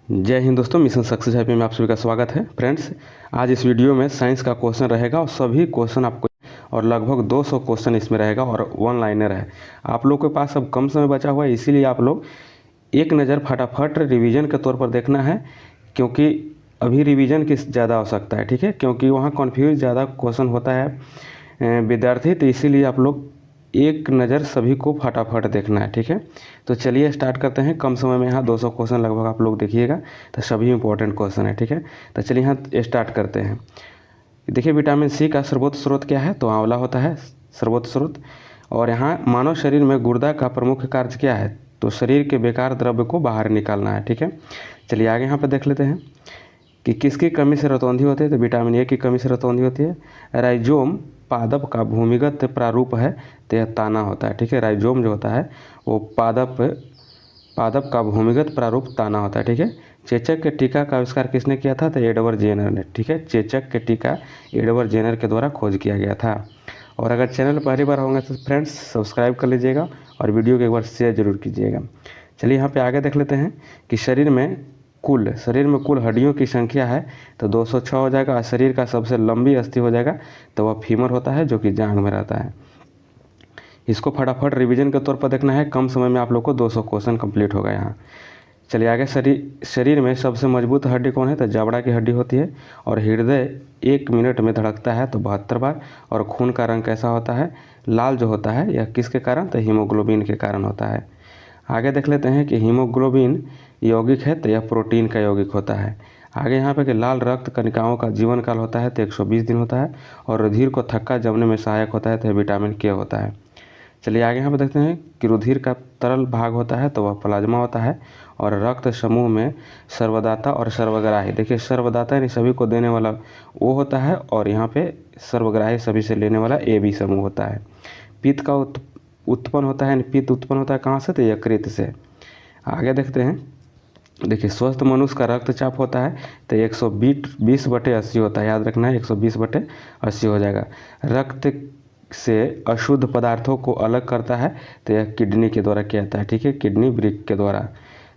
जय हिंद दोस्तों, mission success happy में आप सभी का स्वागत है। फ्रेंड्स, आज इस वीडियो में साइंस का क्वेश्चन रहेगा और सभी क्वेश्चन आपको और लगभग 200 क्वेश्चन इसमें रहेगा और वन लाइनर है। आप लोग के पास अब कम समय बचा हुआ है, इसीलिए आप लोग एक नज़र फटाफट रिवीजन के तौर पर देखना है, क्योंकि अभी रिवीजन की ज़्यादा आवश्यकता है। ठीक है, क्योंकि वहाँ कन्फ्यूज ज़्यादा क्वेश्चन होता है विद्यार्थी, तो इसीलिए आप लोग एक नज़र सभी को फटाफट देखना है। ठीक है, तो चलिए स्टार्ट करते हैं। कम समय में यहाँ 200 क्वेश्चन लगभग आप लोग देखिएगा, तो सभी इंपॉर्टेंट क्वेश्चन है। ठीक है, तो चलिए यहाँ स्टार्ट करते हैं। देखिए, विटामिन सी का सर्वोच्च स्रोत क्या है? तो आंवला होता है सर्वोच्च स्रोत। और यहाँ मानव शरीर में गुर्दा का प्रमुख कार्य क्या है? तो शरीर के बेकार द्रव्य को बाहर निकालना है। ठीक है, चलिए आगे यहाँ पर देख लेते हैं कि किसकी कमी से रतौंधी होती है? तो विटामिन ए की कमी से रतौंधी होती है। राइजोम पादप का भूमिगत प्रारूप है, तो यह ताना होता है। ठीक है, राइजोम जो होता है वो पादप का भूमिगत प्रारूप ताना होता है। ठीक है, चेचक के टीका का आविष्कार किसने किया था? तो एडवर्ड जेनर ने। ठीक है, चेचक के टीका एडवर्ड जेनर के द्वारा खोज किया गया था। और अगर चैनल पहली बार होंगे तो फ्रेंड्स सब्सक्राइब कर लीजिएगा और वीडियो को एक बार शेयर जरूर कीजिएगा। चलिए यहाँ पे आगे देख लेते हैं कि शरीर में कुल हड्डियों की संख्या है, तो 206 हो जाएगा। और शरीर का सबसे लंबी अस्थि हो जाएगा तो वह फीमर होता है, जो कि जांघ में रहता है। इसको फटाफट रिवीजन के तौर पर देखना है। कम समय में आप लोग को 200 क्वेश्चन कंप्लीट होगा यहाँ। चलिए आगे, शरीर में सबसे मजबूत हड्डी कौन है? तो जबड़ा की हड्डी होती है। और हृदय 1 मिनट में धड़कता है तो 72 बार। और खून का रंग कैसा होता है? लाल जो होता है, यह किसके कारण? तो हीमोग्लोबिन के कारण होता है। आगे देख लेते हैं कि हीमोग्लोबिन यौगिक है, तो यह प्रोटीन का यौगिक होता है। आगे यहाँ पे कि लाल रक्त कणिकाओं का जीवन काल होता है तो 120 दिन होता है। और रुधिर को थक्का जमने में सहायक होता है, तो विटामिन के होता है। चलिए आगे यहाँ पे देखते हैं कि रुधिर का तरल भाग होता है तो वह प्लाज्मा होता है। और रक्त समूह में सर्वदाता और सर्वग्राही, देखिए सर्वदाता यानी सभी को देने वाला वो होता है, और यहाँ पे सर्वग्राही सभी से लेने वाला ए बी समूह होता है। पित्त का उत्पन्न होता है, यानी पित्त उत्पन्न होता है कहाँ से? तो यकृत से। आगे देखते हैं, देखिए स्वस्थ मनुष्य का रक्तचाप होता है तो 120/80 होता है। याद रखना है, 120/80 हो जाएगा। रक्त से अशुद्ध पदार्थों को अलग करता है तो यह किडनी के द्वारा किया जाता है। ठीक है, किडनी वृक्क के द्वारा।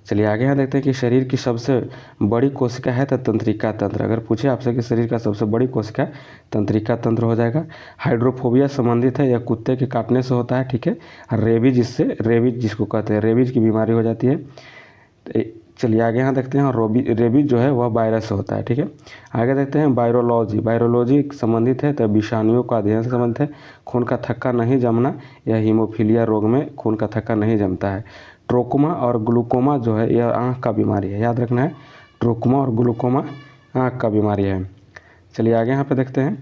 चलिए आगे यहाँ देखते हैं कि शरीर की सबसे बड़ी कोशिका है तो तंत्रिका तंत्र। अगर पूछे आपसे कि शरीर का सबसे बड़ी कोशिका, तंत्रिका तंत्र हो जाएगा। हाइड्रोफोबिया संबंधित है, यह कुत्ते के काटने से होता है। ठीक है, रेबीज जिसको कहते हैं, रेबीज की बीमारी हो जाती है। चलिए आगे यहाँ देखते हैं, और रेबीज जो है वह वायरस से होता है। ठीक है, आगे देखते हैं वायरोलॉजी संबंधित है तो विषाणुओं का अध्ययन से संबंधित है। खून का थक्का नहीं जमना, यह हीमोफीलिया रोग में खून का थक्का नहीं जमता है। ट्रोकोमा और ग्लूकोमा जो है यह आँख का बीमारी है। याद रखना है, ट्रोकोमा और ग्लूकोमा आँख का बीमारी है। चलिए आगे यहाँ पे देखते हैं,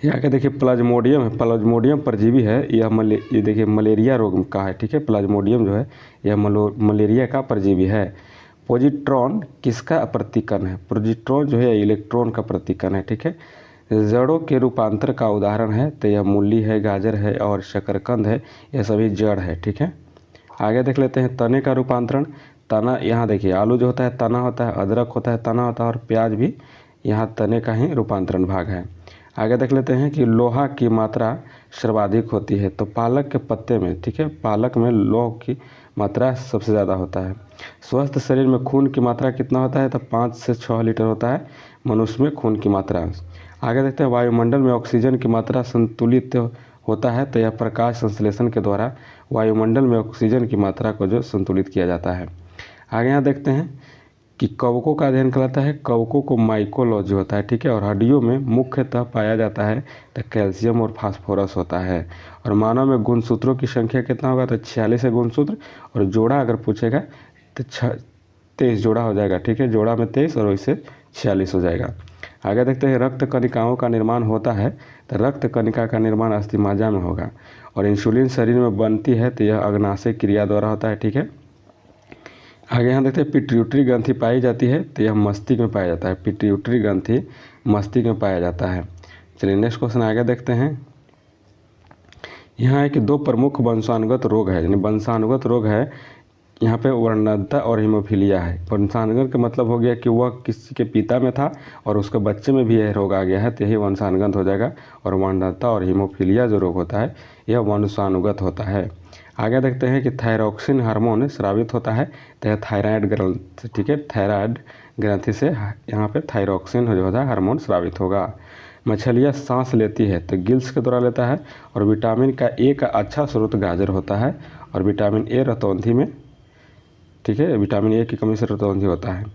ये आगे देखिए प्लाज्मोडियम है। प्लाज्मोडियम परजीवी है, ये देखिए मलेरिया रोग का है। ठीक है, प्लाज्मोडियम जो है यह मलेरिया का परजीवी है। पॉजिट्रॉन किसका प्रतीकन है? पॉजिट्रॉन जो है इलेक्ट्रॉन का प्रतीकन है। ठीक है, जड़ों के रूपांतर का उदाहरण है तो यह मूली है, गाजर है और शकरकंद है, यह सभी जड़ है। ठीक है, आगे देख लेते हैं तने का रूपांतरण। तना, यहाँ देखिए आलू जो होता है तना होता है, अदरक होता है तना होता है, और प्याज भी यहाँ तने का ही रूपांतरण भाग है। आगे देख लेते हैं कि लोहा की मात्रा सर्वाधिक होती है तो पालक के पत्ते में। ठीक है, पालक में लोह की मात्रा सबसे ज़्यादा होता है। स्वस्थ शरीर में खून की मात्रा कितना होता है? तो 5 से 6 लीटर होता है मनुष्य में खून की मात्रा। आगे देखते हैं वायुमंडल में ऑक्सीजन की मात्रा संतुलित होता है तो यह प्रकाश संश्लेषण के द्वारा वायुमंडल में ऑक्सीजन की मात्रा को जो संतुलित किया जाता है। आगे यहाँ देखते हैं कि कवकों का अध्ययन कहलाता है, कवकों को माइकोलॉजी होता है। ठीक है, और हड्डियों में मुख्यतः पाया जाता है तो कैल्शियम और फास्फोरस होता है। और मानव में गुणसूत्रों की संख्या कितना होगा? तो 46 है गुणसूत्र, और जोड़ा अगर पूछेगा तो 23 जोड़ा हो जाएगा। ठीक है, जोड़ा में 23 और वैसे 46 हो जाएगा। आगे देखते हैं रक्त कणिकाओं का निर्माण होता है तो रक्त कणिका का निर्माण अस्थिमज्जा में होगा। और इंसुलिन शरीर में बनती है तो यह अग्नाशय क्रिया द्वारा होता है। ठीक है, आगे यहाँ देखते हैं पिट्यूटरी ग्रंथि पाई जाती है तो यह मस्तिष्क में पाया जाता है। पिट्यूटरी ग्रंथि मस्तिष्क में पाया जाता है। चलिए नेक्स्ट क्वेश्चन आगे देखते हैं। यहाँ है कि 2 प्रमुख वंशानुगत रोग है, यानी वंशानुगत रोग है यहाँ पे वर्णनता और हीमोफीलिया है। वंशानुगत का मतलब हो गया कि वह किसी के पिता में था और उसके बच्चे में भी यह रोग आ गया है तो यही वंशानुगत हो जाएगा। और वर्णनता और हीमोफीलिया जो रोग होता है यह वंशानुगत होता है। आगे देखते हैं कि थायरॉक्सिन हार्मोन स्रावित होता है तो यह थायराइड ग्रंथि, ठीक है, थायराइड ग्रंथि से यहाँ पे थायरॉक्सिन जो होता है हार्मोन स्रावित होगा। मछलियाँ सांस लेती है तो गिल्स के द्वारा लेता है, और विटामिन का ए का अच्छा स्रोत गाजर होता है, और विटामिन ए रतौंधी में, ठीक है, विटामिन ए की कमी से रतौंधी होता है।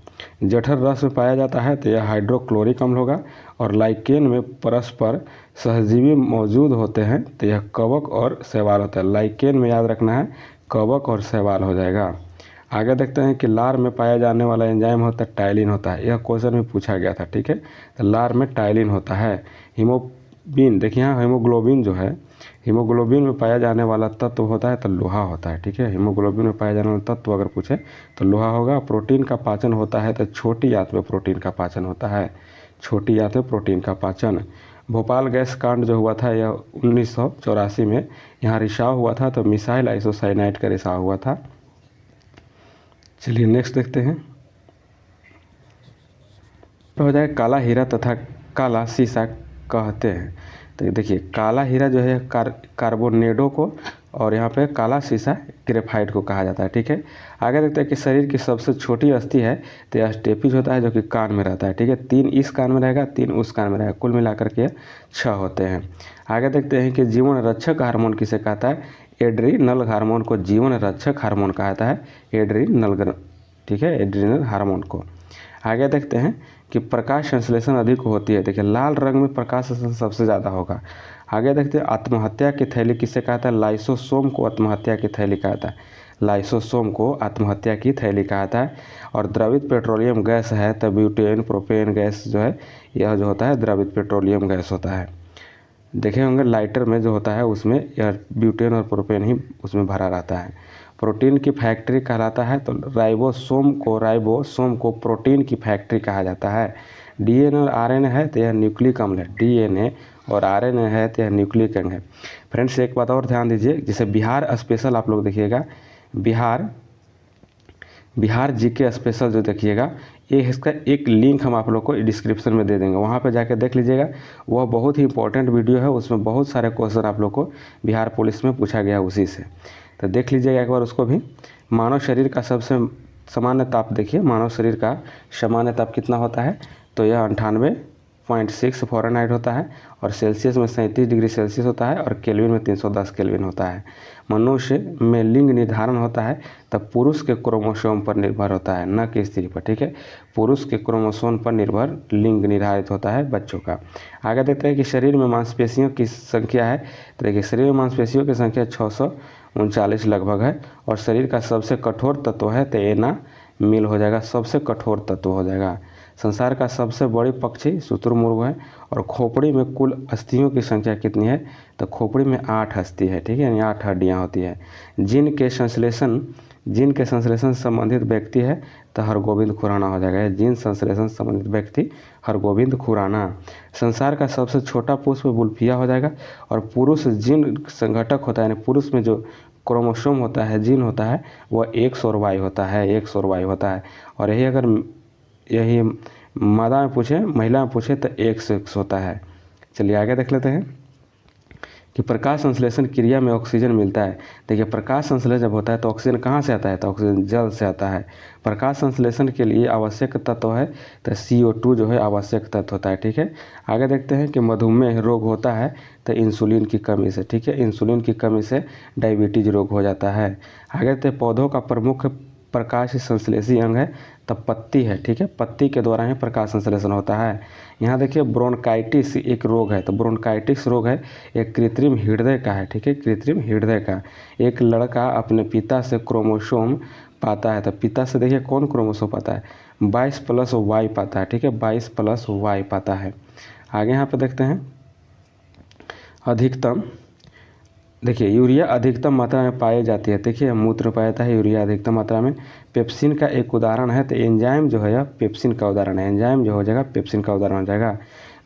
जठर रस में पाया जाता है तो यह हाइड्रोक्लोरिक अम्ल होगा, और लाइकेन में परस्पर सहजीवी मौजूद होते हैं तो यह कवक और शैवाल होता है। लाइकेन में याद रखना है कवक और शैवाल हो जाएगा। आगे देखते हैं कि लार में पाया जाने वाला एंजाइम होता है टाइलिन होता है, यह क्वेश्चन में पूछा गया था, ठीक है। तो लार में टाइलिन होता है। हीमोबिन, देखिए यहाँ हीमोग्लोबिन जो है, हीमोग्लोबिन में पाया जाने वाला तत्व होता है तो लोहा होता है, ठीक है। हीमोग्लोबिन में पाया जाने वाला तत्व अगर पूछे तो लोहा होगा। प्रोटीन का पाचन होता है तो छोटी आंत में प्रोटीन का पाचन होता है, छोटी आंत में प्रोटीन का पाचन। भोपाल गैस कांड जो हुआ था यह 1984 में यहाँ रिसाव हुआ था, तो मिसाइल आइसोसाइनाइड का रिसाव हुआ था। चलिए नेक्स्ट देखते हैं। तो हो जाएगा काला हीरा तथा काला सीसा कहते हैं। तो देखिए काला हीरा जो है कार्बोनेडो को, और यहाँ पे काला सीसा ग्रेफाइट को कहा जाता है, ठीक है। आगे देखते हैं कि शरीर की सबसे छोटी अस्थि है तो यह स्टेपिज होता है जो कि कान में रहता है, ठीक है। 3 इस कान में रहेगा, 3 उस कान में रहेगा, कुल मिलाकर के 6 होते हैं। आगे देखते हैं कि जीवन रक्षक हार्मोन किसे कहता है। एड्रीनल हार्मोन को जीवन रक्षक हार्मोन कहता है, एड्रीनल, ठीक है, एड्रीनल हार्मोन को। आगे देखते हैं कि प्रकाश संश्लेषण अधिक होती है। देखिए लाल रंग में प्रकाश संश्लेषण सबसे ज़्यादा होगा। आगे देखते हैं आत्महत्या की थैली किसे कहता है। लाइसोसोम को आत्महत्या की थैली कहता है, लाइसोसोम को आत्महत्या की थैली कहता है। और द्रवित पेट्रोलियम गैस है तो ब्यूटेन प्रोपेन गैस जो है, यह जो होता है द्रवित पेट्रोलियम गैस होता है। देखे होंगे लाइटर में जो होता है उसमें यह ब्यूटेन और प्रोपेन ही उसमें भरा रहता है। प्रोटीन की फैक्ट्री कहलाता है तो राइबोसोम को प्रोटीन की फैक्ट्री कहा जाता है। डीएनए और आरएनए है तो यह न्यूक्लिक अम्ल है, डीएनए और आरएनए है तो यह न्यूक्लिक अम्ल है। फ्रेंड्स एक बात और ध्यान दीजिए, जैसे बिहार स्पेशल आप लोग देखिएगा, बिहार जीके स्पेशल जो देखिएगा, ये इसका एक लिंक हम आप लोग को डिस्क्रिप्शन में दे देंगे, वहाँ पे जाके देख लीजिएगा। वह बहुत ही इंपॉर्टेंट वीडियो है, उसमें बहुत सारे क्वेश्चन आप लोग को बिहार पुलिस में पूछा गया उसी से, तो देख लीजिएगा एक बार उसको भी। मानव शरीर का सबसे सामान्य ताप देखिए, मानव शरीर का सामान्य ताप कितना होता है तो यह 98.6 फ़ारेनहाइट होता है, और सेल्सियस में 37 डिग्री सेल्सियस होता है, और केल्विन में 310 केल्विन होता है। मनुष्य में लिंग निर्धारण होता है तब पुरुष के क्रोमोसोम पर निर्भर होता है, न कि स्त्री पर, ठीक है। पुरुष के क्रोमोसोम पर निर्भर लिंग निर्धारित होता है बच्चों का। आगे देखते हैं कि शरीर में मांसपेशियों की संख्या है, तो देखिए शरीर में मांसपेशियों की संख्या 639 लगभग है, और शरीर का सबसे कठोर तत्व है तो एना मिल हो जाएगा, सबसे कठोर तत्व हो जाएगा। संसार का सबसे बड़ी पक्षी शुतुरमुर्ग है, और खोपड़ी में कुल अस्थियों की संख्या कितनी है तो खोपड़ी में 8 अस्थि है, ठीक है, यानी 8 हड्डियाँ होती है। जिन के संश्लेषण संबंधित व्यक्ति है तो हरगोविंद खुराना हो जाएगा। जिन संश्लेषण संबंधित व्यक्ति हरगोविंद खुराना। संसार का सबसे छोटा पुष्प बुल्फिया हो जाएगा, और पुरुष जिन संघटक होता है, यानी पुरुष में जो क्रोमोसोम होता है, जीन होता है, वह एक्स और वाई होता है, एक्स और वाई होता है। और यही मादा में पूछे, महिला में पूछे तो एक्स होता है। चलिए आगे देख लेते हैं कि प्रकाश संश्लेषण क्रिया में ऑक्सीजन मिलता है। देखिए प्रकाश संश्लेषण जब होता है तो ऑक्सीजन कहाँ से आता है तो ऑक्सीजन जल से आता है। प्रकाश संश्लेषण के लिए आवश्यक तत्व है तो CO2 जो है आवश्यक तत्व होता है, ठीक है। आगे देखते हैं कि मधुमेह रोग होता है तो इंसुलिन की कमी से, ठीक है, इंसुलिन की कमी से डायबिटीज रोग हो जाता है। आगे देखते हैं पौधों का प्रमुख प्रकाश संश्लेषी अंग है तब पत्ती है, ठीक है, पत्ती के द्वारा ही प्रकाश संश्लेषण होता है। यहाँ देखिए ब्रोंकाइटिस एक रोग है, तो ब्रोंकाइटिस रोग है एक कृत्रिम हृदय का है, ठीक है, कृत्रिम हृदय का। एक लड़का अपने पिता से क्रोमोसोम पाता है, तो पिता से देखिए कौन क्रोमोसोम पाता है 22+Y पाता है, ठीक है, 22+Y पाता है। आगे यहाँ पे देखते हैं अधिकतम, देखिए यूरिया अधिकतम मात्रा में पाई जाती है। देखिए मूत्र में पाया जाता है यूरिया अधिकतम मात्रा में। पेप्सिन का एक उदाहरण है तो एंजाइम जो है यह पेप्सिन का उदाहरण है, एंजाइम जो हो जाएगा पेप्सिन का उदाहरण हो जाएगा।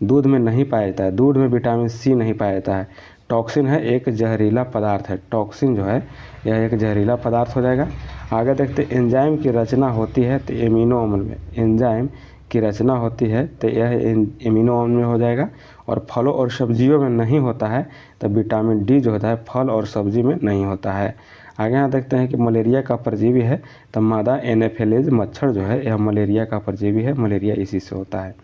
दूध में नहीं पाया जाता है, दूध में विटामिन C नहीं पाया जाता है। टॉक्सिन है एक जहरीला पदार्थ है, टॉक्सिन जो है यह एक जहरीला पदार्थ हो जाएगा। आगे देखते एंजाइम की रचना होती है तो एमिनो अम्ल में, एंजाइम की रचना होती है तो यह एमिनो अम्ल में हो जाएगा। और फलों और सब्जियों में नहीं होता है तो विटामिन D जो होता है फल और सब्जी में नहीं होता है। आगे यहाँ देखते हैं कि मलेरिया का परजीवी है तो मादा एनाफिलीज मच्छर जो है यह मलेरिया का परजीवी है, मलेरिया इसी से होता है।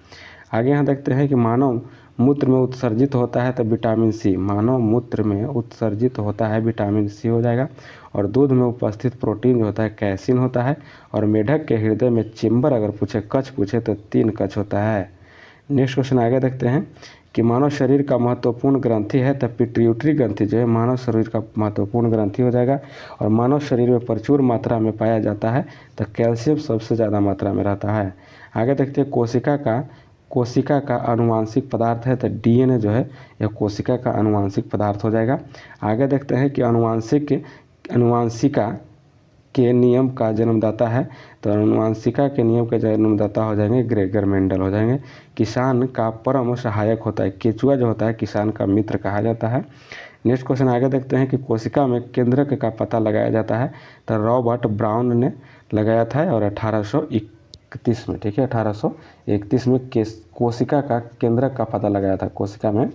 आगे यहाँ देखते हैं कि मानव मूत्र में उत्सर्जित होता है तो विटामिन सी, मानव मूत्र में उत्सर्जित होता है विटामिन सी हो जाएगा। और दूध में उपस्थित प्रोटीन जो होता है कैसिन होता है। और मेढक के हृदय में चेम्बर अगर पूछे, कक्ष पूछे तो 3 कक्ष होता है। नेक्स्ट क्वेश्चन आगे देखते हैं कि मानव शरीर का महत्वपूर्ण ग्रंथि है तो पिट्यूटरी ग्रंथि जो है मानव शरीर का महत्वपूर्ण ग्रंथि हो जाएगा। और मानव शरीर में प्रचुर मात्रा में पाया जाता है तो कैल्शियम सबसे ज़्यादा मात्रा में रहता है। आगे देखते हैं कोशिका का आनुवांशिक पदार्थ है तो डीएनए जो है यह कोशिका का आनुवांशिक पदार्थ हो जाएगा। आगे देखते हैं कि अनुवांशिका के नियम का जन्मदाता है तो अनुवांशिका के नियम के जन्मदाता हो जाएंगे ग्रेगर मेंडल हो जाएंगे। किसान का परम सहायक होता है, केचुआ जो होता है किसान का मित्र कहा जाता है। नेक्स्ट क्वेश्चन आगे देखते हैं कि कोशिका में केंद्रक का पता लगाया जाता है तो रॉबर्ट ब्राउन ने लगाया था और 1831 में, ठीक है, 1831 में कोशिका का केंद्रक का पता लगाया था। कोशिका में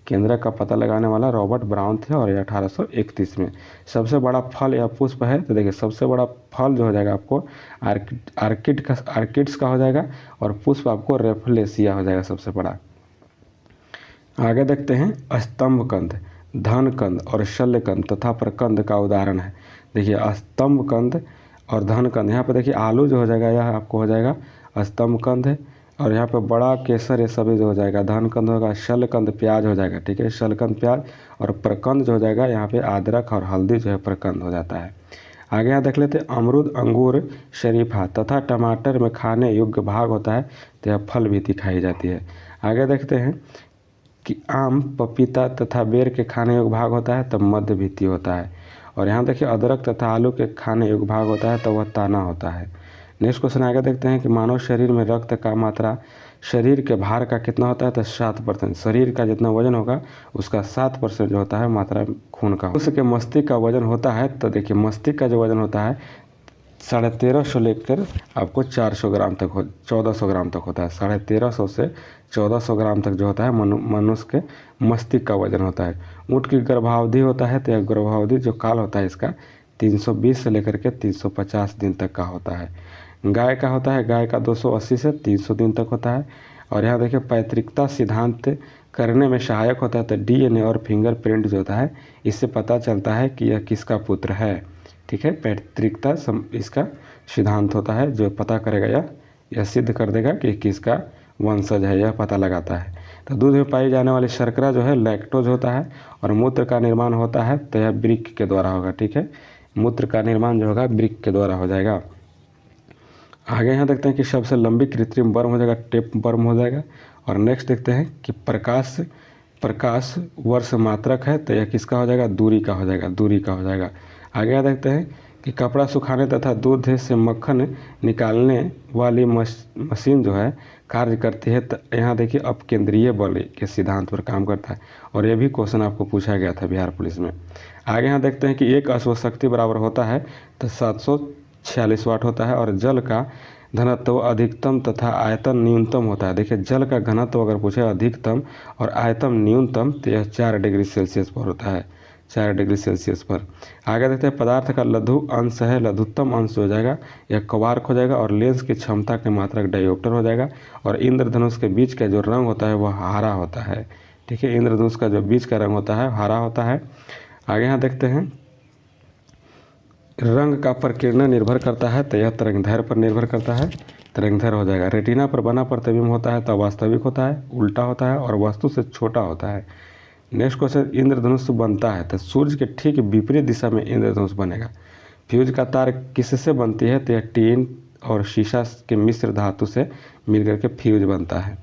केंद्रक का पता लगाने वाला रॉबर्ट ब्राउन थे और ये 1831 में। सबसे बड़ा फल या पुष्प है तो देखिए सबसे बड़ा फल जो हो जाएगा आपको आर्किड्स का हो जाएगा और पुष्प आपको रेफलेसिया हो जाएगा सबसे बड़ा। आगे देखते हैं स्तंभकंद, धनकंद और शल्यकंद तथा प्रकंद का उदाहरण है। देखिए स्तंभकंद और धनकंद, यहाँ पे देखिए आलू जो हो जाएगा यह आपको हो जाएगा स्तंभकंद है। और यहाँ पे बड़ा केसर ये सभी जो हो जाएगा धनकंद होगा। शल्यकंद प्याज हो जाएगा, ठीक है, शल्यकंद प्याज। और प्रकंद जो हो जाएगा यहाँ पे अदरक और हल्दी जो है प्रकंद हो जाता है। आगे यहाँ देख लेते हैं अमरूद, अंगूर, शरीफा तथा टमाटर में खाने योग्य भाग होता है तो यह फल भी दिखाई जाती है। आगे देखते हैं कि आम, पपीता तथा बेर के खाने योग्य भाग होता है तो मध्य भित्ति होता है। और यहाँ देखिए अदरक तथा आलू के खाने योग्य भाग होता है तो वह ताना होता है। नेक्स्ट क्वेश्चन आगे देखते हैं कि मानव शरीर में रक्त का मात्रा शरीर के भार का कितना होता है तो 7%। शरीर का जितना वजन होगा उसका 7% जो होता है मात्रा खून का। उसके मस्तिष्क का वजन होता है तो देखिए मस्तिष्क का जो वजन होता है 1350 लेकर आपको 400 ग्राम तक 1400 ग्राम तक होता है। 1350 से 1400 ग्राम तक जो होता है मनुष्य के मस्तिष्क का वजन होता है। ऊँट की गर्भावधि होता है तो यह गर्भावधि जो काल होता है इसका 320 से लेकर के 350 दिन तक का होता है। गाय का होता है, गाय का 280 से 300 दिन तक होता है। और यहाँ देखिए पैतृकता सिद्धांत करने में सहायक होता है तो डीएनए और फिंगरप्रिंट जो होता है इससे पता चलता है कि यह किसका पुत्र है, ठीक है। पैतृकता इसका सिद्धांत होता है जो पता करेगा यह सिद्ध कर देगा कि किसका वंशज है, यह पता लगाता है। तो दूध में पाई जाने वाली शर्करा जो है लैक्टोज होता है। और मूत्र का निर्माण होता है तो यह वृक्क के द्वारा होगा, ठीक है, मूत्र का निर्माण जो होगा वृक्क के द्वारा हो जाएगा। आगे यहाँ देखते हैं कि सबसे लंबी कृत्रिम वर्म हो जाएगा टेप वर्म हो जाएगा। और नेक्स्ट देखते हैं कि प्रकाश वर्ष मात्रक है तो यह किसका हो जाएगा, दूरी का हो जाएगा, दूरी का हो जाएगा। आगे यहाँ देखते हैं कि कपड़ा सुखाने तथा दूध से मक्खन निकालने वाली मशीन जो है कार्य करती है तो यहाँ देखिए अपकेंद्रीय बल के सिद्धांत पर काम करता है। और ये भी क्वेश्चन आपको पूछा गया था बिहार पुलिस में। आगे यहाँ देखते हैं कि एक अश्वशक्ति बराबर होता है तो 746 वाट होता है। और जल का घनत्व अधिकतम तथा आयतन न्यूनतम होता है। देखिए जल का घनत्व अगर पूछे अधिकतम और आयतन न्यूनतम तो यह 4 डिग्री सेल्सियस पर होता है, 4 डिग्री सेल्सियस पर। आगे देखते हैं पदार्थ का लघु अंश है, लघुत्तम अंश हो जाएगा यह क्वार्क हो जाएगा। और लेंस की क्षमता के मात्रक डायोप्टर हो जाएगा। और इंद्रधनुष के बीच का जो रंग होता है वह हरा होता है, ठीक है, इंद्रधनुष का जो बीच का रंग होता है हरा होता है। आगे यहाँ देखते हैं रंग का प्रकीर्णन निर्भर करता है तो यह तरंगदैर्घ्य पर निर्भर करता है, तरंगदैर्घ्य हो जाएगा। रेटिना पर बना प्रतिबिंब होता है तो वास्तविक होता है, उल्टा होता है और वस्तु से छोटा होता है। नेक्स्ट क्वेश्चन इंद्रधनुष बनता है तो सूर्य के ठीक विपरीत दिशा में इंद्रधनुष बनेगा। फ्यूज का तार किससे बनती है तो यह टीन और शीशा के मिश्र धातु से मिलकर के फ्यूज बनता है।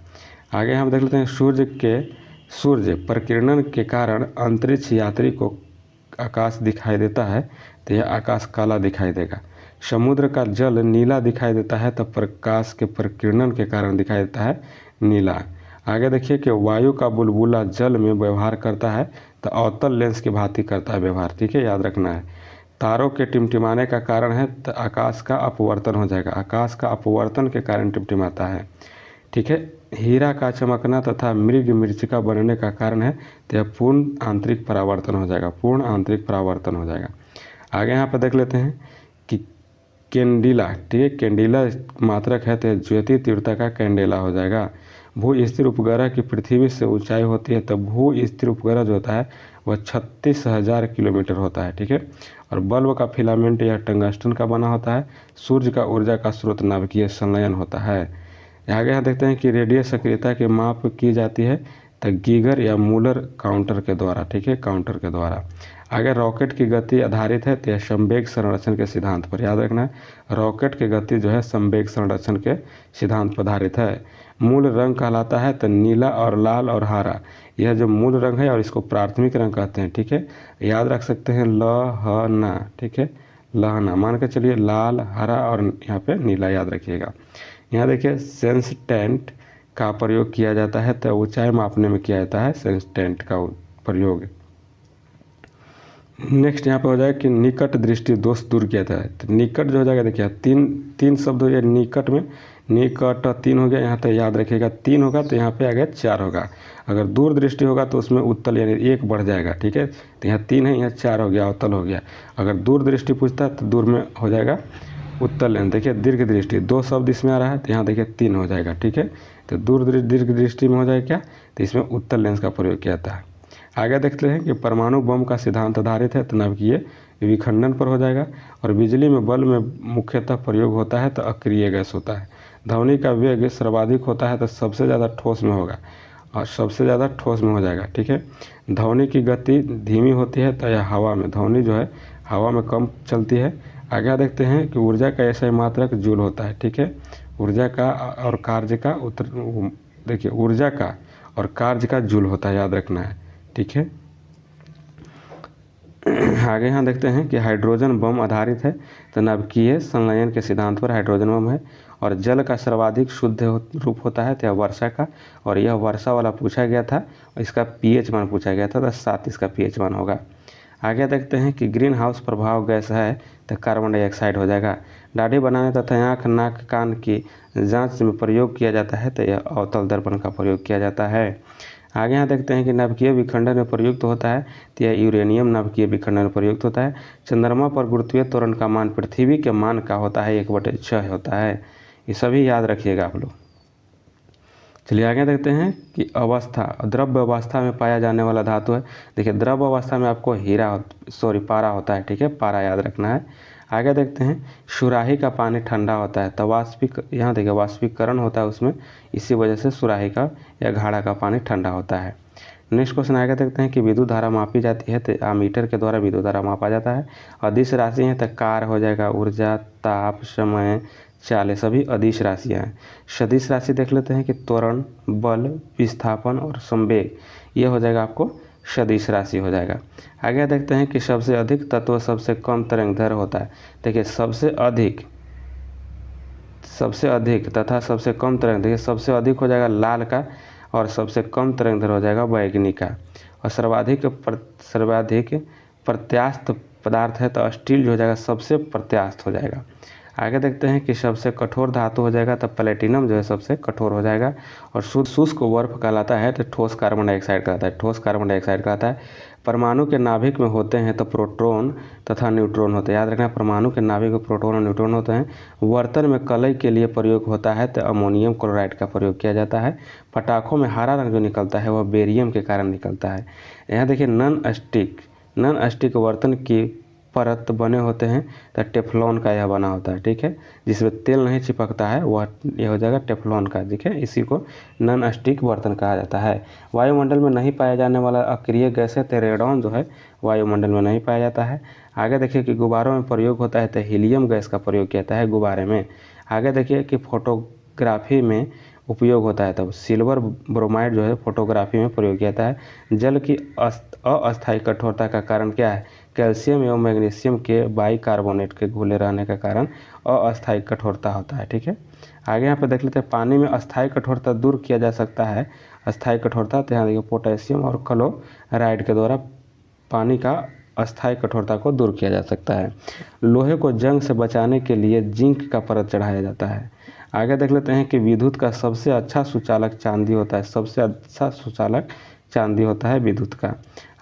आगे हम देख लेते हैं सूर्य प्रकीर्णन के कारण अंतरिक्ष यात्री को आकाश दिखाई देता है तो यह आकाश काला दिखाई देगा। समुद्र का जल नीला दिखाई देता है तो प्रकाश के प्रकीर्णन के कारण दिखाई देता है नीला। आगे देखिए कि वायु का बुलबुला जल में व्यवहार करता है तो अवतल लेंस की भांति करता है व्यवहार, ठीक है, याद रखना है। तारों के टिमटिमाने का कारण है तो आकाश का अपवर्तन हो जाएगा, आकाश का अपवर्तन के कारण टिमटिमाता है, ठीक है। हीरा का चमकना तथा मृग मृचिका बनने का कारण है तो यह पूर्ण आंतरिक परावर्तन हो जाएगा, पूर्ण आंतरिक परावर्तन हो जाएगा। आगे यहाँ पर देख लेते हैं कि कैंडिला, ठीक है, कैंडिला मात्रक है तो ज्योति तीव्रता का कैंडेला हो जाएगा। भू स्थिर उपग्रह की पृथ्वी से ऊंचाई होती है तो भू स्थिर उपग्रह जो होता है वह 36,000 किलोमीटर होता है, ठीक है। और बल्ब का फिलामेंट यह टंगस्टन का बना होता है। सूर्य का ऊर्जा का स्रोत नाभिकीय संलयन होता है। आगे यहाँ देखते हैं कि रेडियो सक्रियता की माप की जाती है तो गीगर या मूलर काउंटर के द्वारा, ठीक है, काउंटर के द्वारा। आगे रॉकेट की गति आधारित है तो यह संवेग संरक्षण के सिद्धांत पर, याद रखना है रॉकेट की गति जो है संवेग संरक्षण के सिद्धांत पर आधारित है। मूल रंग कहलाता है तो नीला और लाल और हरा, यह जो मूल रंग है और इसको प्राथमिक रंग कहते हैं, ठीक है। याद रख सकते हैं लहना, ठीक है, लहना मान के चलिए, लाल हरा और यहाँ पे नीला याद रखिएगा। यहाँ देखिए सेंसटेंट का प्रयोग किया जाता है तो ऊंचाई मापने में किया जाता है सेंसटेंट का प्रयोग। नेक्स्ट यहाँ पे हो जाएगा कि निकट दृष्टि दोष दूर किया जाता है तो निकट जो हो जाएगा, देखिए तीन शब्द हो गया निकट में, निकट 3 हो गया, यहाँ तो याद रखिएगा 3 होगा तो यहाँ पे आ गया 4 होगा। अगर दूर दृष्टि होगा तो उसमें उत्तल यानी 1 बढ़ जाएगा, ठीक है। तो यहाँ 3 है, यहाँ 4 हो गया, अवतल हो गया। अगर दूर दृष्टि पूछता है तो दूर में हो जाएगा उत्तल लेंस। देखिए दीर्घ दृष्टि 2 शब्द इसमें आ रहा है तो यहाँ देखिए 3 हो जाएगा, ठीक है। तो दीर्घ दृष्टि में हो जाएगा क्या, तो इसमें उत्तल लेंस का प्रयोग किया जाता है। आगे देखते हैं कि परमाणु बम का सिद्धांत आधारित है तो नाभिकीय विखंडन पर हो जाएगा। और बिजली में बल्ब में मुख्यतः प्रयोग होता है तो अक्रिय गैस होता है। ध्वनि का वेग सर्वाधिक होता है तो सबसे ज़्यादा ठोस में होगा और सबसे ज़्यादा ठोस में हो जाएगा, ठीक है। ध्वनि की गति धीमी होती है तो यह हवा में, ध्वनि जो है हवा में कम चलती है। आगे देखते हैं कि ऊर्जा का ऐसा मात्रक जूल होता है, ठीक है। ऊर्जा का और कार्य का देखिए ऊर्जा का और कार्य का जूल होता है, याद रखना है, ठीक है। आगे यहाँ देखते हैं कि हाइड्रोजन बम आधारित है तो नाभिकीय संलयन के सिद्धांत पर हाइड्रोजन बम है। और जल का सर्वाधिक शुद्ध रूप होता है तो यह वर्षा का, और यह वर्षा वाला पूछा गया था, इसका pH मान पूछा गया था तो 7 इसका pH मान होगा। आगे देखते हैं कि ग्रीन हाउस प्रभाव गैस है तो कार्बन डाइऑक्साइड हो जाएगा। दाढ़ी बनाने तथा आँख नाक कान की जांच में प्रयोग किया जाता है तो यह अवतल दर्पण का प्रयोग किया जाता है। आगे यहाँ देखते हैं कि नाभिकीय विखंडन में प्रयुक्त होता है तो यह यूरेनियम नाभिकीय विखंडन में प्रयुक्त होता है। चंद्रमा पर गुरुत्वीय त्वरण का मान पृथ्वी के मान का होता है 1/6 होता है। ये सभी याद रखिएगा आप लोग। चलिए आगे देखते हैं कि अवस्था, द्रव्य अवस्था में पाया जाने वाला धातु है। देखिए द्रव्य अवस्था में आपको पारा होता है, ठीक है, पारा याद रखना है। आगे देखते हैं सुराही का पानी ठंडा होता है तो यहाँ देखिए वाष्पीकरण होता है उसमें, इसी वजह से सुराही का या घड़ा का पानी ठंडा होता है। नेक्स्ट क्वेश्चन आगे देखते हैं कि विद्युत धारा मापी जाती है तो एमीटर के द्वारा विद्युत धारा मापा जाता है। अदिश राशि है तो कार हो जाएगा, ऊर्जा, ताप, समय, चाल, सभी अदिश राशियाँ हैं। सदिश राशि देख लेते हैं कि त्वरण, बल, विस्थापन और संवेग, ये हो जाएगा आपको सदिश राशि हो जाएगा। आगे देखते हैं कि सबसे अधिक तत्व सबसे कम तरंगदैर्घ्य होता है। देखिए सबसे अधिक तथा सबसे कम तरंग, देखिए सबसे अधिक हो जाएगा लाल का और सबसे कम तरंगदैर्घ्य हो जाएगा बैंगनी का। और सर्वाधिक प्रत्यास्थ पदार्थ है तो स्टील जो हो जाएगा सबसे प्रत्यास्थ हो जाएगा। आगे देखते हैं कि सबसे कठोर धातु हो जाएगा तो प्लेटिनम जो है सबसे कठोर हो जाएगा। और शुष्क बर्फ कहलाता है तो ठोस कार्बन डाइऑक्साइड कहलाता है। परमाणु के नाभिक में होते हैं तो प्रोटॉन तथा न्यूट्रॉन होते हैं, याद रखना परमाणु के नाभिक में प्रोटॉन और न्यूट्रॉन होते हैं। बर्तन में कलई के लिए प्रयोग होता है तो अमोनियम क्लोराइड का प्रयोग किया जाता है। पटाखों में हरा रंग जो निकलता है वह बेरियम के कारण निकलता है। यहाँ देखिए नॉन स्टिक बर्तन की परत बने होते हैं तो टेफ्लॉन का यह बना होता है, ठीक है, जिसमें तेल नहीं चिपकता है वह यह हो जाएगा टेफ्लॉन का, ठीक है, इसी को नॉन स्टिक बर्तन कहा जाता है। वायुमंडल में नहीं पाया जाने वाला अक्रिय गैस है तो रेडॉन जो है वायुमंडल में नहीं पाया जाता है। आगे देखिए कि गुब्बारों में प्रयोग होता है तो हीलियम गैस का प्रयोग किया जाता है गुब्बारे में। आगे देखिए कि फोटोग्राफी में उपयोग होता है तब सिल्वर ब्रोमाइड जो है फोटोग्राफी में प्रयोग किया जाता है। जल की अस्थायी कठोरता का कारण क्या है, कैल्शियम एवं मैग्नीशियम के बाइकार्बोनेट के घुले रहने का कारण अस्थायी कठोरता होता है, ठीक है। आगे यहाँ पे देख लेते हैं पानी में अस्थायी कठोरता दूर किया जा सकता है। अस्थायी कठोरता तो यहाँ देखिए पोटेशियम और क्लोराइड के द्वारा पानी का अस्थायी कठोरता को दूर किया जा सकता है। लोहे को जंग से बचाने के लिए जिंक का परत चढ़ाया जाता है। आगे देख लेते हैं कि विद्युत का सबसे अच्छा सुचालक चांदी होता है, सबसे अच्छा सुचालक चांदी होता है विद्युत का।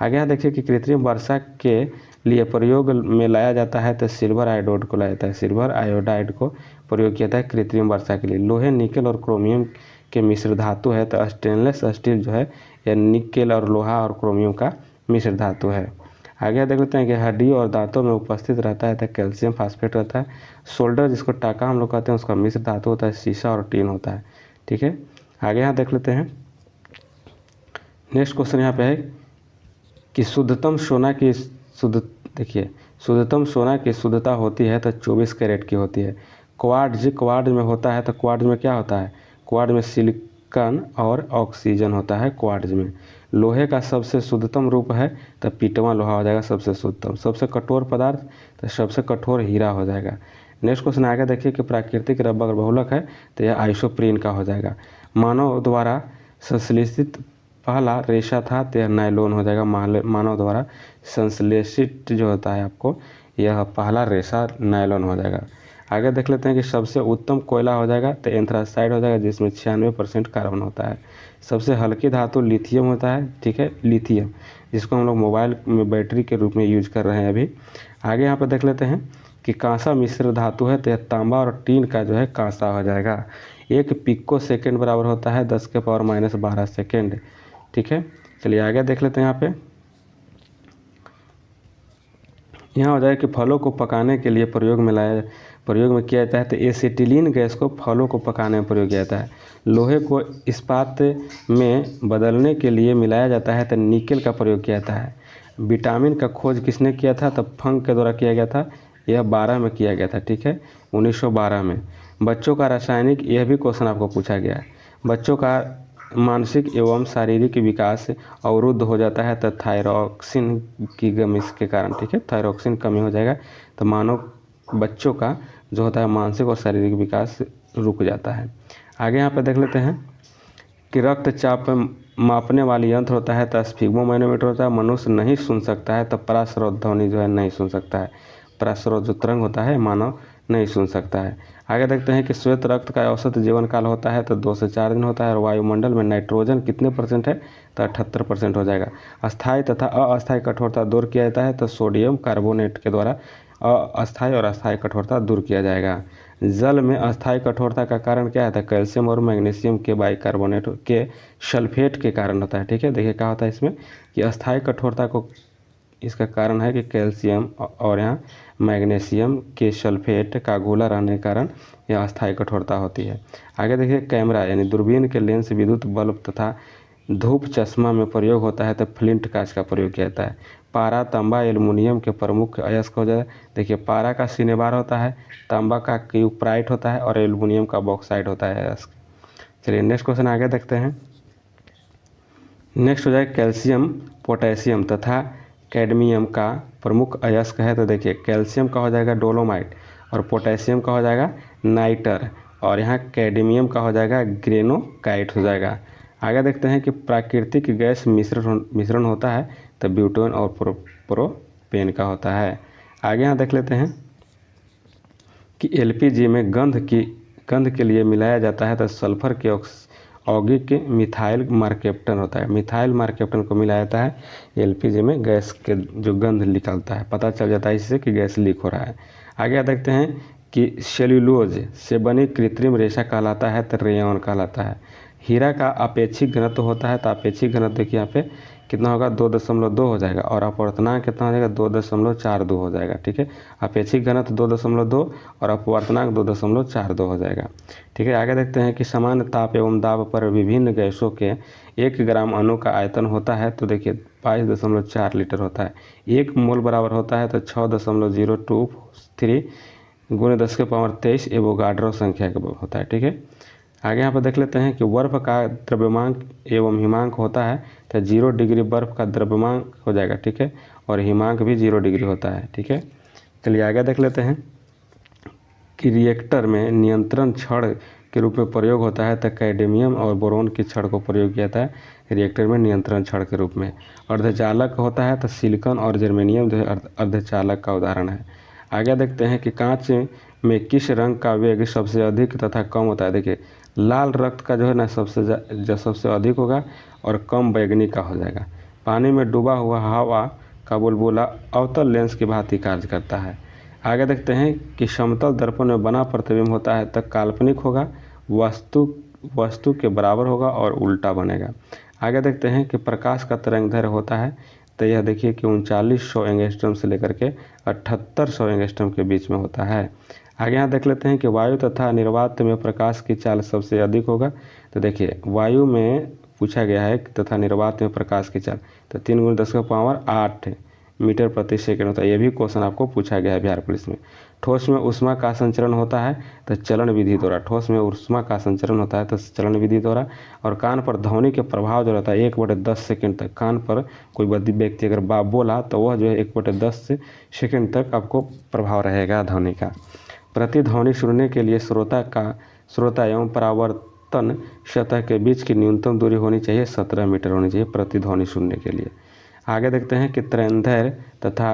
आगे यहाँ देखिए कि कृत्रिम वर्षा के लिए प्रयोग में लाया जाता है तो सिल्वर आयोडाइड को लाया जाता है। सिल्वर आयोडाइड को प्रयोग किया जाता है कृत्रिम वर्षा के लिए। लोहे, निकेल और क्रोमियम के मिश्र धातु है तो स्टेनलेस स्टील जो है यह निकेल और लोहा और क्रोमियम का मिश्र धातु है। आगे देख लेते हैं कि हड्डी और दांतों में उपस्थित रहता है तो कैल्शियम फास्फेट रहता है। सोल्डर जिसको टाका हम लोग कहते हैं उसका मिश्र धातु होता है शीशा और टीन होता है। ठीक है, आगे यहाँ देख लेते हैं। नेक्स्ट क्वेश्चन यहाँ पे है कि शुद्धतम सोना की शुद्धतम सोना की शुद्धता होती है तो 24 कैरेट की होती है। क्वार्ट्ज में होता है तो क्वार्ट्ज में क्या होता है? क्वार्ट्ज में सिलिकॉन और ऑक्सीजन होता है क्वार्ट्ज में। लोहे का सबसे शुद्धतम रूप है तो पीटवा लोहा हो जाएगा सबसे शुद्धतम। सबसे कठोर पदार्थ तो सबसे कठोर हीरा हो जाएगा। नेक्स्ट क्वेश्चन आगे देखिए कि प्राकृतिक रबर बहुलक है तो यह आइसोप्रीन का हो जाएगा। मानव द्वारा संश्लेषित पहला रेशा था तो यह नायलॉन हो जाएगा। मानव द्वारा संश्लेषित जो होता है आपको यह पहला रेशा नायलॉन हो जाएगा। आगे देख लेते हैं कि सबसे उत्तम कोयला हो जाएगा तो एंथ्रासाइड हो जाएगा जिसमें 96% कार्बन होता है। सबसे हल्की धातु लिथियम होता है। ठीक है, लिथियम जिसको हम लोग मोबाइल में बैटरी के रूप में यूज कर रहे हैं अभी। आगे यहाँ पर देख लेते हैं कि कांसा मिश्र धातु है तो यह तांबा और टीन का जो है कांसा हो जाएगा। 1 पिको सेकेंड बराबर होता है 10⁻12 सेकेंड। ठीक है, चलिए आगे देख लेते हैं। यहाँ हो जाए कि फलों को पकाने के लिए प्रयोग में किया जाता है तो एसिटिलीन गैस को फलों को पकाने में प्रयोग किया जाता है। लोहे को इस्पात में बदलने के लिए मिलाया जाता है तो निकेल का प्रयोग किया जाता है। विटामिन का खोज किसने किया था? तो फंक के द्वारा किया गया था। यह 12 में किया गया था। ठीक है, 1912 में। बच्चों का रासायनिक, यह भी क्वेश्चन आपको पूछा गया है। बच्चों का मानसिक एवं शारीरिक विकास अवरुद्ध हो जाता है तो थायरॉक्सिन की कमी के कारण। ठीक है, थायरॉक्सिन कमी हो जाएगा तो मानव बच्चों का जो होता है मानसिक और शारीरिक विकास रुक जाता है। आगे यहाँ पे देख लेते हैं कि रक्तचाप मापने वाली यंत्र होता है तो स्फिग्मोमैनोमीटर होता है। मनुष्य नहीं सुन सकता है तो पराश्रौत ध्वनि जो है नहीं सुन सकता है। पराश्रौत जो तरंग होता है मानव नहीं सुन सकता है। आगे देखते हैं कि श्वेत रक्त का औसत जीवन काल होता है तो 2 से 4 दिन होता है। और वायुमंडल में नाइट्रोजन कितने % है? तो 78% हो जाएगा। अस्थायी तथा अस्थायी कठोरता दूर किया जाता है तो सोडियम कार्बोनेट के द्वारा अस्थायी और अस्थायी कठोरता दूर किया जाएगा। जल में अस्थायी कठोरता का कारण क्या है? तो कैल्शियम और मैग्नीशियम के बाइकार्बोनेट के सल्फेट के कारण होता है। ठीक है, देखिए क्या होता है इसमें कि अस्थायी कठोरता को इसका कारण है कि कैल्शियम और यहाँ मैग्नीशियम के सल्फेट का गोला रहने के कारण यह अस्थायी कठोरता होती है। आगे देखिए कैमरा यानी दूरबीन के लेंस, विद्युत बल्ब तथा धूप चश्मा में प्रयोग होता है तो फ्लिंट कांच का प्रयोग किया जाता है। पारा, तांबा, एल्युमिनियम के प्रमुख अयस्क हो जाए। देखिए पारा का सिनेबार होता है, तांबा का क्यूप्राइट होता है और एल्युमिनियम का बॉक्साइट होता है अयस्क। चलिए नेक्स्ट क्वेश्चन आगे देखते हैं। नेक्स्ट हो जाए कैल्शियम, पोटेशियम तथा कैडमियम का प्रमुख अयस्क है तो देखिए कैल्शियम का हो जाएगा डोलोमाइट और पोटेशियम का हो जाएगा नाइटर और यहाँ कैडमियम का हो जाएगा ग्रेनोकाइट हो जाएगा। आगे देखते हैं कि प्राकृतिक गैस मिश्रण होता है तो ब्यूटेन और प्रोपेन का होता है। आगे यहाँ देख लेते हैं कि एलपीजी में गंध के लिए मिलाया जाता है तो सल्फर के यौगिक मिथाइल मरकैप्टन होता है। मिथाइल मरकैप्टन को मिलाया जाता है एलपीजी में गैस के जो गंध निकलता है, पता चल जाता है इससे कि गैस लीक हो रहा है। आगे देखते हैं कि सेल्यूलोज से बनी कृत्रिम रेशा कहलाता है तो रेयॉन कहलाता है। हीरा का अपेक्षिक घनत्व होता है तो अपेक्षिक घनत्व देखिए यहाँ पे कितना होगा 2.2 हो जाएगा और अपवर्तनांक कितना हो जाएगा 2.42 हो जाएगा। ठीक है, अपेक्षिक घनत्व 2.2 और अपवर्तनांक 2.42 हो जाएगा। ठीक है, आगे देखते हैं कि सामान्य ताप एवं दाब पर विभिन्न गैसों के 1 ग्राम अणु का आयतन होता है तो देखिए 22.4 लीटर होता है। 1 मोल बराबर होता है तो 6.023 × 10⁻23 एवोगाड्रो संख्या का होता है। ठीक है, आगे यहाँ पर देख लेते हैं कि बर्फ़ का द्रव्यमांक एवं हिमांक होता है तो 0 डिग्री बर्फ़ का द्रव्यमांक हो जाएगा। ठीक है, और हिमांक भी 0 डिग्री होता है। ठीक है, चलिए आगे देख लेते हैं कि रिएक्टर में नियंत्रण छड़ के रूप में प्रयोग होता है तो कैडमियम और बोरोन की छड़ को प्रयोग किया जाता है रिएक्टर में नियंत्रण छड़ के रूप में। अर्धचालक होता है तो सिलिकॉन और जर्मेनियम जो है अर्धचालक का उदाहरण है। आगे देखते हैं कि कांच में किस रंग का वेग सबसे अधिक तथा कम होता है। देखिए लाल रक्त का जो है ना सबसे अधिक होगा और कम बैगनी का हो जाएगा। पानी में डूबा हुआ हवा का बुलबुला अवतल लेंस की भांति कार्य करता है। आगे देखते हैं कि समतल दर्पण में बना प्रतिबिंब होता है तो काल्पनिक होगा, वस्तु के बराबर होगा और उल्टा बनेगा। आगे देखते हैं कि प्रकाश का तरंग दैर्घ्य होता है तो यह देखिए कि 3900 एंगस्ट्रॉम से लेकर के 7800 एंगस्ट्रॉम के बीच में होता है। आगे यहाँ देख लेते हैं कि वायु तथा निर्वात में प्रकाश की चाल सबसे अधिक होगा। तो देखिए वायु में पूछा गया है तथा निर्वात में प्रकाश की चाल तो 3 × 10⁸ मीटर प्रति सेकंड होता है। ये भी क्वेश्चन आपको पूछा गया है बिहार पुलिस में। ठोस में ऊष्मा का संचरण होता है तो चलन विधि द्वारा। ठोस में ऊष्मा का संचरण होता है तो चलन विधि द्वारा। और कान पर ध्वनि के प्रभाव जो रहता है 1/10 सेकंड तक। कान पर कोई व्यक्ति अगर बोला तो वह जो है 1/10 सेकंड तक आपको प्रभाव रहेगा ध्वनि का। प्रतिध्वनि सुनने के लिए श्रोता एवं परावर्तन सतह के बीच की न्यूनतम दूरी होनी चाहिए 17 मीटर होनी चाहिए प्रतिध्वनि सुनने के लिए। आगे देखते हैं कि तरंगदैर्घ्य तथा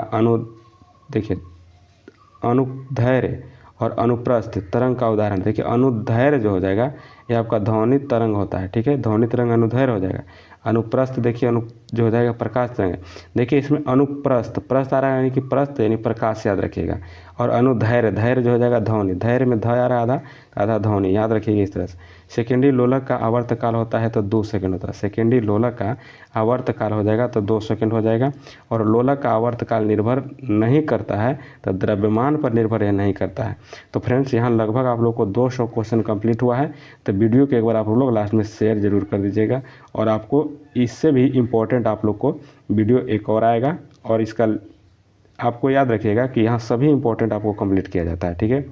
अनुदैर्घ्य और अनुप्रस्थ तरंग का उदाहरण। देखिए अनुदैर्घ्य जो हो जाएगा ये आपका ध्वनि तरंग होता है, ठीक है, ध्वनि तरंग अनुदैर्घ्य हो जाएगा। अनुप्रस्थ देखिए जो हो जाएगा प्रकाश तरंग। देखिए इसमें अनुप्रस्थ प्रस्थ आ रहा है यानी कि प्रस्थ यानी प्रकाश याद रखिएगा। और धैर्य जो हो जाएगा ध्वनि। धैर्य में ध आ रहा है आधा ध्वनि याद रखिएगा इस तरह से। सेकेंडरी लोलक का आवर्तकाल होता है तो 2 सेकंड होता है। सेकेंडरी लोलक का आवर्तकाल हो जाएगा तो 2 सेकंड हो जाएगा। और लोलक का आवर्तकाल निर्भर नहीं करता है तो द्रव्यमान पर निर्भर यह नहीं करता है। तो फ्रेंड्स यहाँ लगभग आप लोग को 200 क्वेश्चन कंप्लीट हुआ है। तो वीडियो को एक बार आप लोग लास्ट में शेयर जरूर कर दीजिएगा। और आपको इससे भी इम्पोर्टेंट आप लोग को वीडियो एक और आएगा और इसका आपको याद रखिएगा कि यहाँ सभी इम्पोर्टेंट आपको कंप्लीट किया जाता है, ठीक है।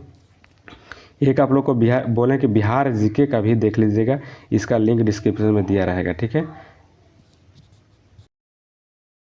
एक आप लोग को बिहार बोलें कि बिहार जीके का भी देख लीजिएगा, इसका लिंक डिस्क्रिप्शन में दिया रहेगा, ठीक है।